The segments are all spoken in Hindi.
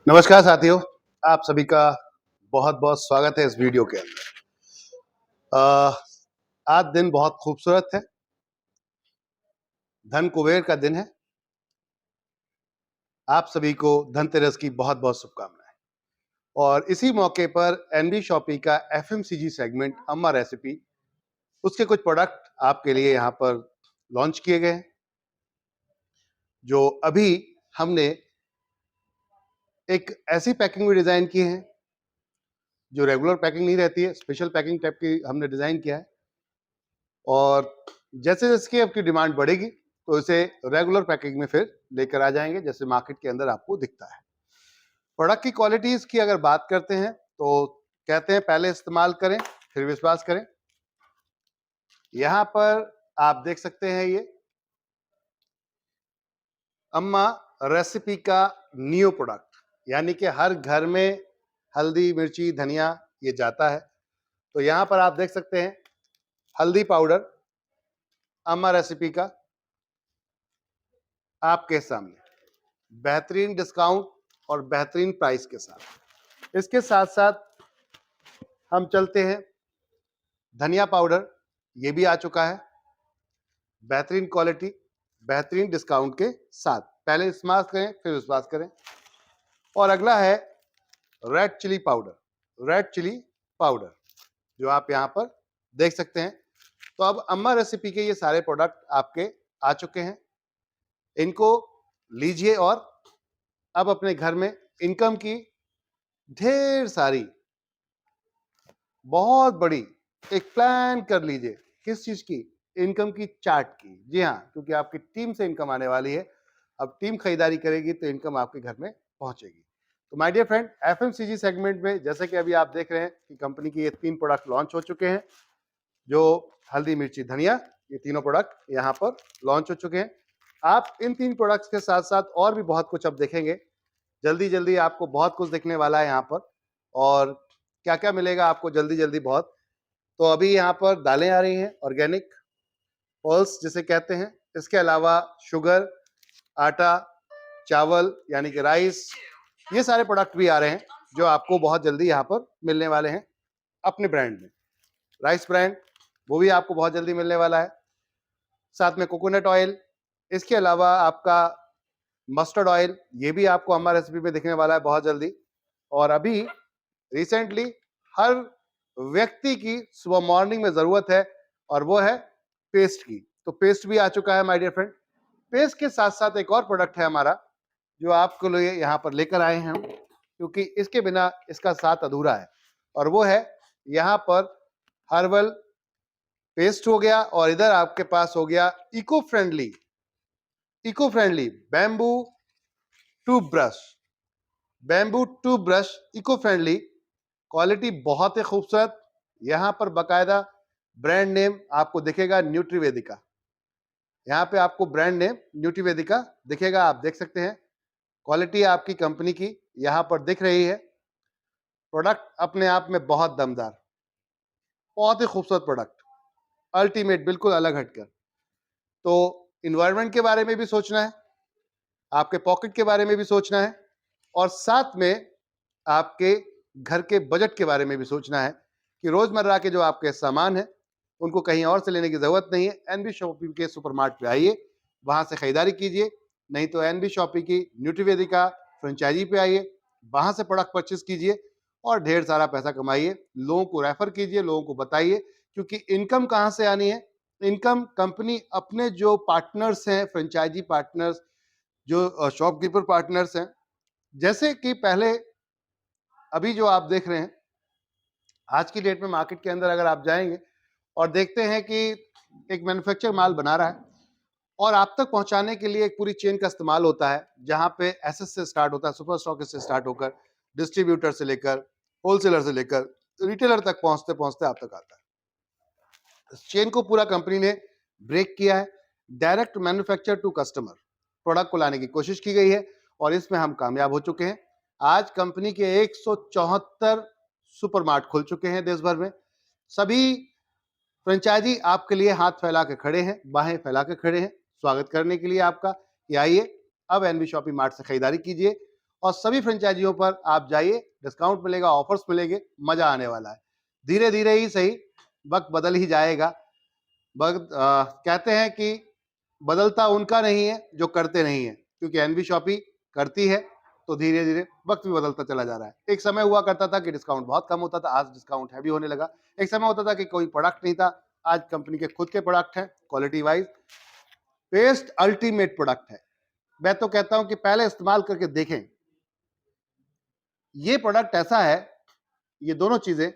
नमस्कार साथियों, आप सभी का बहुत बहुत स्वागत है इस वीडियो के अंदर। आज दिन बहुत खूबसूरत है, धन कुबेर का दिन है। आप सभी को धनतेरस की बहुत बहुत शुभकामनाएं। और इसी मौके पर एनबी शॉपी का एफएमसीजी सेगमेंट अम्मा रेसिपी, उसके कुछ प्रोडक्ट आपके लिए यहाँ पर लॉन्च किए गए हैं, जो अभी हमने एक ऐसी पैकिंग में डिजाइन की है जो रेगुलर पैकिंग नहीं रहती है, स्पेशल पैकिंग टाइप की हमने डिजाइन किया है। और जैसे जैसे कि आपकी डिमांड बढ़ेगी तो इसे रेगुलर पैकिंग में फिर लेकर आ जाएंगे, जैसे मार्केट के अंदर आपको दिखता है। प्रोडक्ट की क्वालिटीज की अगर बात करते हैं तो कहते हैं पहले इस्तेमाल करें फिर विश्वास करें। यहां पर आप देख सकते हैं ये अम्मा रेसिपी का न्यू प्रोडक्ट, यानी कि हर घर में हल्दी मिर्ची धनिया ये जाता है। तो यहां पर आप देख सकते हैं हल्दी पाउडर अम्मा रेसिपी का आपके सामने बेहतरीन डिस्काउंट और बेहतरीन प्राइस के साथ। इसके साथ साथ हम चलते हैं धनिया पाउडर, ये भी आ चुका है बेहतरीन क्वालिटी बेहतरीन डिस्काउंट के साथ। पहले इस्तेमाल करें फिर विश्वास करें। और अगला है रेड चिली पाउडर जो आप यहां पर देख सकते हैं। तो अब अम्मा रेसिपी के ये सारे प्रोडक्ट आपके आ चुके हैं, इनको लीजिए और अब अपने घर में इनकम की ढेर सारी बहुत बड़ी एक प्लान कर लीजिए। किस चीज की? इनकम की चार्ट की। जी हाँ, क्योंकि आपकी टीम से इनकम आने वाली है। अब टीम खरीदारी करेगी तो इनकम आपके घर में पहुंचेगी। तो my dear friend, FMCG segment में जैसे कि अभी आप देख रहे हैं कि कंपनी की ये 3 प्रोडक्ट लॉन्च हो चुके हैं, जो हल्दी मिर्ची धनिया, ये तीनों प्रोडक्ट यहाँ पर लॉन्च हो चुके हैं। आप इन 3 प्रोडक्ट्स के साथ साथ और भी बहुत कुछ अब देखेंगे। जल्दी जल्दी आपको बहुत कुछ दिखने वाला है यहाँ पर। और क्या क्या मिलेगा आपको जल्दी जल्दी बहुत। तो अभी यहाँ पर दालें आ रही हैं ऑर्गेनिक, पल्स जिसे कहते हैं। इसके अलावा शुगर, आटा, चावल यानी कि राइस, ये सारे प्रोडक्ट भी आ रहे हैं जो आपको बहुत जल्दी यहाँ पर मिलने वाले हैं अपने ब्रांड में। राइस ब्रांड वो भी आपको बहुत जल्दी मिलने वाला है, साथ में कोकोनट ऑयल। इसके अलावा आपका मस्टर्ड ऑयल, ये भी आपको अम्मा रेसिपी में दिखने वाला है बहुत जल्दी। और अभी रिसेंटली हर व्यक्ति की सुबह मॉर्निंग में जरूरत है और वो है पेस्ट की। तो पेस्ट भी आ चुका है माय डियर फ्रेंड। पेस्ट के साथ साथ एक और प्रोडक्ट है हमारा जो आपके लिए यहाँ पर लेकर आए हैं हम, क्योंकि इसके बिना इसका साथ अधूरा है। और वो है यहाँ पर हर्बल पेस्ट हो गया, और इधर आपके पास हो गया eco friendly bamboo toothbrush eco friendly. Quality बहुत ही खूबसूरत। यहाँ पर बकायदा ब्रांड नेम आपको दिखेगा न्यूट्रीवेदिका। यहाँ पे आपको ब्रांड नेम न्यूट्रीवेदिका दिखेगा, आप देख सकते हैं। क्वालिटी आपकी कंपनी की यहाँ पर दिख रही है। प्रोडक्ट अपने आप में बहुत दमदार, बहुत ही खूबसूरत प्रोडक्ट, अल्टीमेट, बिल्कुल अलग हटकर। तो इन्वायरमेंट के बारे में भी सोचना है, आपके पॉकेट के बारे में भी सोचना है, और साथ में आपके घर के बजट के बारे में भी सोचना है कि रोजमर्रा के जो आपके सामान है उनको कहीं और से लेने की जरूरत नहीं है। एनबी शॉपी के सुपरमार्ट पे आइए, वहां से खरीदारी कीजिए। नहीं तो एनबी शॉपी की न्यूट्रीवेदिका फ्रेंचाइजी पे आइए, वहां से प्रोडक्ट परचेस कीजिए और ढेर सारा पैसा कमाइए। लोगों को रेफर कीजिए, लोगों को बताइए, क्योंकि इनकम कहां से आनी है? इनकम कंपनी अपने जो पार्टनर्स हैं, फ्रेंचाइजी पार्टनर्स, जो शॉपकीपर पार्टनर्स हैं, जैसे कि पहले अभी जो आप देख रहे हैं आज की डेट में मार्केट के अंदर, अगर आप जाएंगे और देखते हैं कि एक मैन्युफैक्चर माल बना रहा है और आप तक पहुंचाने के लिए एक पूरी चेन का इस्तेमाल होता है, जहां पे एसएस से स्टार्ट होता है, सुपर स्टॉकिस्ट से स्टार्ट होकर डिस्ट्रीब्यूटर से लेकर होलसेलर से लेकर रिटेलर तक पहुंचते पहुंचते आप तक आता है। इस चेन को पूरा कंपनी ने ब्रेक किया है। Direct manufacture to customer product को लाने की कोशिश की गई है और इसमें हम कामयाब हो चुके हैं। आज कंपनी के 174 सुपरमार्ट खुल चुके हैं देश भर में। सभी फ्रेंचाइजी आपके लिए हाथ फैला के खड़े हैं, बाहें फैला के खड़े हैं स्वागत करने के लिए आपका कि आइए अब एनबी शॉपी मार्ट से खरीदारी कीजिए और सभी फ्रेंचाइजियों पर आप जाइए, डिस्काउंट मिलेगा, ऑफर्स मिलेंगे, मजा आने वाला है। धीरे धीरे ही सही, वक्त बदल ही जाएगा। वक्त कहते हैं कि बदलता उनका नहीं है जो करते नहीं है, क्योंकि एनबी शॉपी करती है तो धीरे धीरे वक्त भी बदलता चला जा रहा है। एक समय हुआ करता था कि डिस्काउंट बहुत कम होता था, आज डिस्काउंट हैवी होने लगा। एक समय होता था कि कोई प्रोडक्ट नहीं था, आज कंपनी के खुद के प्रोडक्ट हैं, quality wise best ultimate product है। मैं तो कहता हूं कि पहले इस्तेमाल करके देखें। ये प्रोडक्ट ऐसा है, ये दोनों चीजें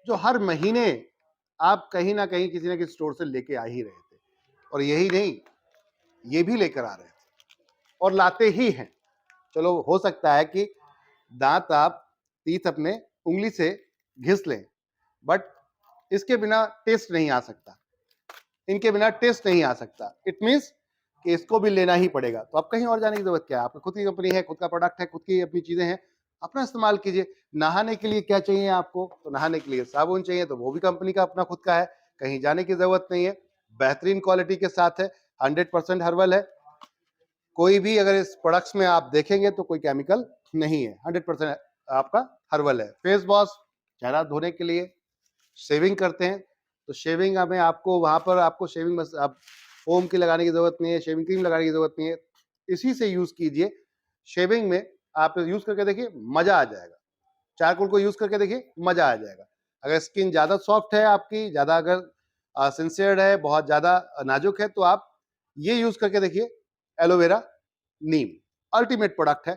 जो हर महीने आप कहीं ना कहीं किसी ना किसी स्टोर से लेके आ ही रहे थे, और यही नहीं, ये भी लेकर आ रहे थे और लाते ही हैं। चलो हो सकता है कि दांत आप तीत अपने उंगली से घिस लें, बट इसके बिना टेस्ट नहीं आ सकता, इनके बिना टेस्ट नहीं आ सकता। इट मीन्स कि इसको भी लेना ही पड़ेगा। तो आप कहीं और जाने की जरूरत क्या है, आपकी खुद की कंपनी है, खुद का प्रोडक्ट है, खुद की अपनी चीजें हैं, अपना इस्तेमाल कीजिए। नहाने के लिए क्या चाहिए आपको, तो नहाने के लिए साबुन चाहिए, तो वो भी कंपनी का अपना खुद का है, कहीं जाने की जरूरत नहीं है, बेहतरीन क्वालिटी के साथ है, 100% हर्बल है। कोई भी अगर इस प्रोडक्ट्स में आप देखेंगे तो कोई केमिकल नहीं है, 100% आपका हर्बल है। फेस वॉश चेहरा धोने के लिए, शेविंग करते हैं तो शेविंग में आपको वहां पर आपको शेविंग बस आप फोम की लगाने की जरूरत नहीं है, शेविंग क्रीम लगाने की जरूरत नहीं है, इसी से यूज कीजिए। शेविंग में आप यूज करके देखिए, मजा आ जाएगा। चारकोल को यूज करके देखिए, मजा आ जाएगा। अगर स्किन ज्यादा सॉफ्ट है आपकी, ज्यादा अगर सिंसियर्ड है, बहुत ज्यादा नाजुक है, तो आप ये यूज करके देखिए, एलोवेरा नीम अल्टीमेट प्रोडक्ट है,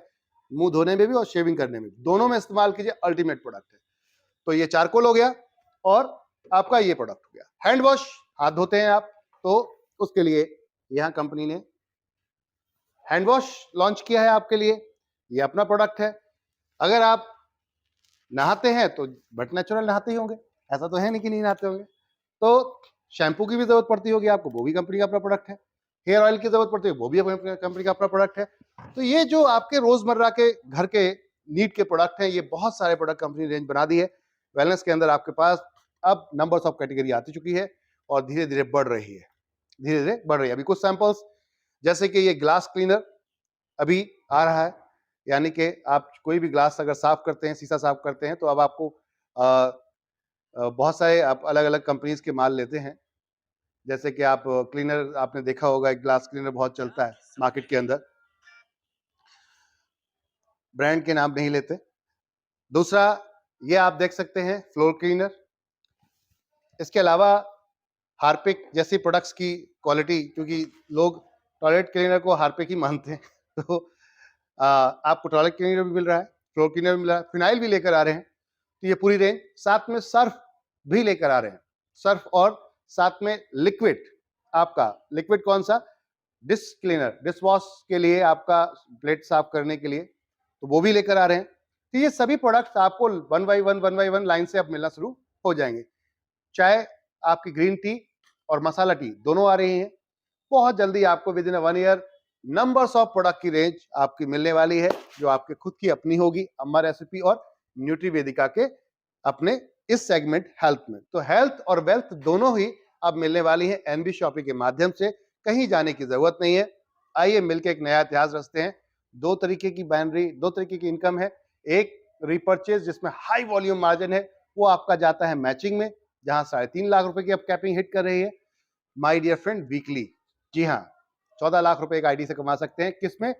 मुंह धोने में भी और शेविंग करने में, दोनों में इस्तेमाल कीजिए, अल्टीमेट प्रोडक्ट है। तो ये चारकोल हो गया और आपका ये प्रोडक्ट हो गया। हैंड वॉश, हाथ धोते हैं आप, तो उसके लिए यहां कंपनी ने हैंड वॉश लॉन्च किया है आपके लिए, ये अपना प्रोडक्ट है। अगर आप नहाते हैं तो बट नेचुरल नहाते ही होंगे, ऐसा तो है नहीं कि नहीं नहाते होंगे। तो शैम्पू की भी जरूरत पड़ती होगी आपको, वो भी कंपनी का अपना प्रोडक्ट है। हेयर ऑयल की जरूरत पड़ती है, वो भी कंपनी का अपना प्रोडक्ट है। तो ये जो आपके रोजमर्रा के घर के नीड के प्रोडक्ट हैं, ये बहुत सारे प्रोडक्ट कंपनी रेंज बना दी है। वेलनेस के अंदर आपके पास अब नंबर्स ऑफ कैटेगरी आती चुकी है और धीरे धीरे बढ़ रही है, धीरे धीरे बढ़ रही है। अभी कुछ सैंपल्स जैसे कि ये ग्लास क्लीनर अभी आ रहा है, यानी कि आप कोई भी ग्लास अगर साफ करते हैं, शीशा साफ करते हैं, तो अब आपको बहुत सारे आप अलग अलग कंपनीज के माल लेते हैं। जैसे कि आप क्लीनर आपने देखा होगा, एक ग्लास क्लीनर बहुत चलता है मार्केट के अंदर, ब्रांड के नाम नहीं लेते। दूसरा ये आप देख सकते हैं फ्लोर क्लीनर। इसके अलावा हार्पिक जैसी प्रोडक्ट्स की क्वालिटी, क्योंकि लोग टॉयलेट क्लीनर को हार्पिक ही मानते हैं, तो आपको टॉयलेट क्लीनर भी मिल रहा है, फ्लोर क्लीनर भी मिल रहा है, फिनाइल भी लेकर आ रहे हैं। तो ये पूरी रेंज, साथ में सर्फ भी लेकर आ रहे हैं, सर्फ और साथ में लिक्विड। आपका लिक्विड कौन सा, डिश क्लीनर, डिश वॉश के लिए, आपका प्लेट साफ करने के लिए, तो वो भी लेकर आ रहे हैं। तो ये सभी प्रोडक्ट्स आपको वन बाई वन लाइन से अब मिलना शुरू हो जाएंगे। चाहे आपकी ग्रीन टी और मसाला टी दोनों आ रही हैं। बहुत जल्दी आपको with in 1 year numbers of product की रेंज आपकी मिलने वाली है, जो आपके खुद की अपनी होगी, अम्मा रेसिपी और न्यूट्रीवेदिका के अपने इस सेगमेंट हेल्थ में। तो हेल्थ और वेल्थ दोनों ही अब मिलने वाली है एनबी शॉपी के माध्यम से, कहीं जाने की जरूरत नहीं है। आइए मिलकर एक नया इतिहास रचते हैं। दो तरीके की बाइनरी, दो तरीके की इनकम है। एक रिपर्चेज जिसमें हाई वॉल्यूम मार्जिन है, वो आपका जाता है मैचिंग में, जहां 3.5 लाख रुपए की अब कैपिंग हिट कर रही है माय डियर फ्रेंड वीकली। जी हाँ, 14 लाख रुपए एक आईडी से कमा सकते हैं, किसमें,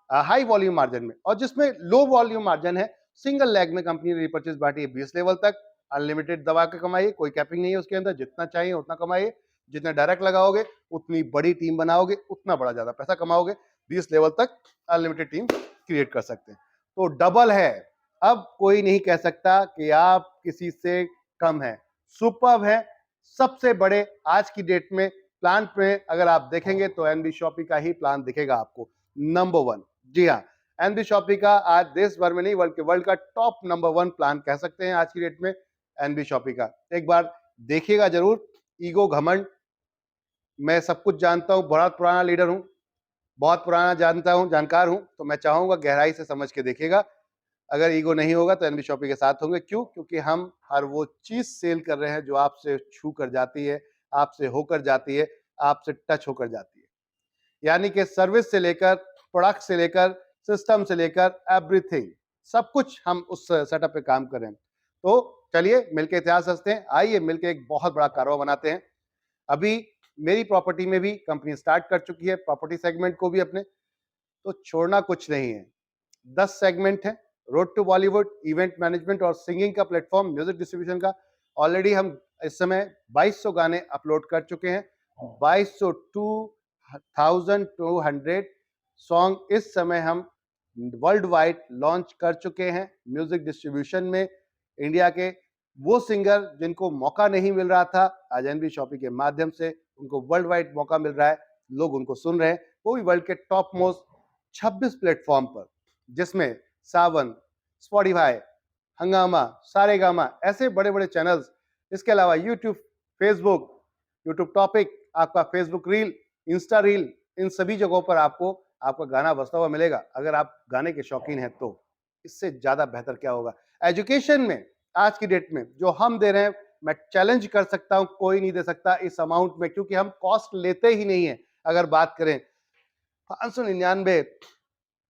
हाई वॉल्यूम मार्जिन में। और जिसमें लो वॉल्यूम मार्जिन है, सिंगल लेग में कंपनी ने रिपर्चेज बांटी है 20 लेवल तक, अनलिमिटेड दबा के कमाइए, कोई कैपिंग नहीं है उसके अंदर, जितना चाहिए उतना कमाइए, जितना डायरेक्ट लगाओगे उतनी बड़ी टीम बनाओगे, उतना बड़ा ज्यादा पैसा कमाओगे, 20 लेवल तक अनलिमिटेड टीम क्रिएट कर सकते हैं। तो डबल है, अब कोई नहीं कह सकता कि आप किसी से कम है, सुपर्ब है। सबसे बड़े आज की डेट में प्लान पे अगर आप देखेंगे तो एनबी शॉपी का ही प्लान दिखेगा आपको, नंबर 1। जी हाँ, एनबी शॉपी का आज देश भर में नहीं बल्कि वर्ल्ड का टॉप नंबर 1 प्लान कह सकते हैं आज की डेट में एनबी शॉपी का। एक बार देखिएगा जरूर। ईगो घमंड, मैं सब कुछ जानता हूं, बहुत पुराना लीडर हूं, बहुत पुराना जानता हूं, जानकार हूं, तो मैं चाहूंगा गहराई से समझ के देखिएगा। अगर ईगो नहीं होगा तो एनबी शॉपी के साथ होंगे। क्यों? क्योंकि हम हर वो चीज सेल कर रहे हैं जो आपसे छू कर जाती है, आपसे होकर जाती है, आपसे टच होकर जाती है। यानी कि सर्विस से लेकर, प्रोडक्ट से लेकर, सिस्टम से लेकर एवरीथिंग, सब कुछ हम उस सेटअप पे काम कर रहे हैं। तो चलिए मिलके इतिहास हंसते हैं, आइए मिलके एक बहुत बड़ा कारवा बनाते हैं। अभी मेरी प्रॉपर्टी में भी कंपनी स्टार्ट कर चुकी है, प्रॉपर्टी सेगमेंट को भी अपने, तो छोड़ना कुछ नहीं है। 10 सेगमेंट है, road to Bollywood, event management और सिंगिंग का प्लेटफॉर्म, म्यूजिक डिस्ट्रीब्यूशन का। ऑलरेडी हम इस समय 2200 गाने अपलोड कर चुके हैं। 2200 सॉन्ग इस समय हम वर्ल्ड वाइड लॉन्च कर चुके हैं। म्यूजिक डिस्ट्रीब्यूशन में इंडिया के वो सिंगर जिनको मौका नहीं मिल रहा था, आज एनबी शॉपी के माध्यम से उनको वर्ल्ड वाइड मौका मिल रहा है, लोग उनको सुन रहे हैं, वो भी वर्ल्ड के टॉप मोस्ट 26 प्लेटफॉर्म पर, जिसमें सावन, स्पॉटिफाई, हंगामा, सारेगामा, ऐसे बड़े बड़े चैनल्स, इसके अलावा यूट्यूब, फेसबुक, यूट्यूब टॉपिक, आपका फेसबुक रील, इंस्टा रील, इन सभी जगहों पर आपको आपका गाना बजता हुआ मिलेगा। अगर आप गाने के शौकीन हैं तो इससे ज्यादा बेहतर क्या होगा। एजुकेशन में आज की डेट में जो हम दे रहे हैं, मैं चैलेंज कर सकता हूं, कोई नहीं दे सकता इस अमाउंट में, क्योंकि हम कॉस्ट लेते ही नहीं है। अगर बात करें 599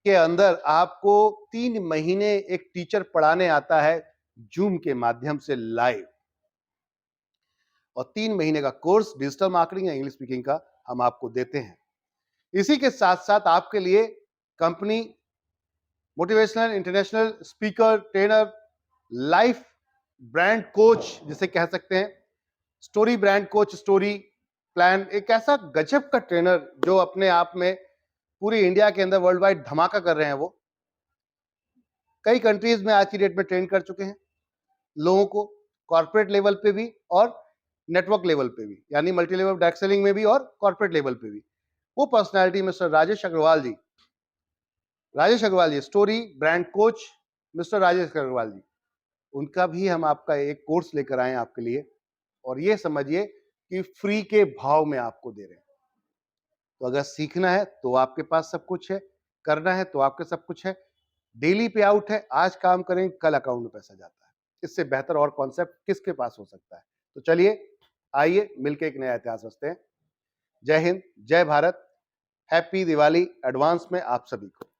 के अंदर आपको 3 महीने एक टीचर पढ़ाने आता है जूम के माध्यम से लाइव, और 3 महीने का कोर्स डिजिटल मार्केटिंग या इंग्लिश स्पीकिंग का हम आपको देते हैं। इसी के साथ साथ आपके लिए company motivational, international speaker, trainer, life brand coach जिसे कह सकते हैं, story brand coach, story plan, एक ऐसा गजब का ट्रेनर जो अपने आप में पूरी इंडिया के अंदर वर्ल्ड वाइड धमाका कर रहे हैं। वो कई कंट्रीज में आज की डेट में ट्रेन कर चुके हैं लोगों को, कॉर्पोरेट लेवल पे भी और नेटवर्क लेवल पे भी, यानी मल्टी लेवल डायरेक्ट सेलिंग में भी और कॉर्पोरेट लेवल पे भी। वो personality mister Rajesh Agarwal ji, story brand coach mister Rajesh Agarwal ji, उनका भी हम आपका एक कोर्स लेकर आए आपके लिए, और ये समझिए कि फ्री के भाव में आपको दे रहे हैं। तो अगर सीखना है तो आपके पास सब कुछ है, करना है तो आपके सब कुछ है। डेली पे आउट है, आज काम करेंगे कल अकाउंट में पैसा जाता है, इससे बेहतर और कॉन्सेप्ट किसके पास हो सकता है। तो चलिए आइए मिलकर एक नया इतिहास रचते हैं। जय हिंद, जय भारत, हैप्पी दिवाली एडवांस में आप सभी को।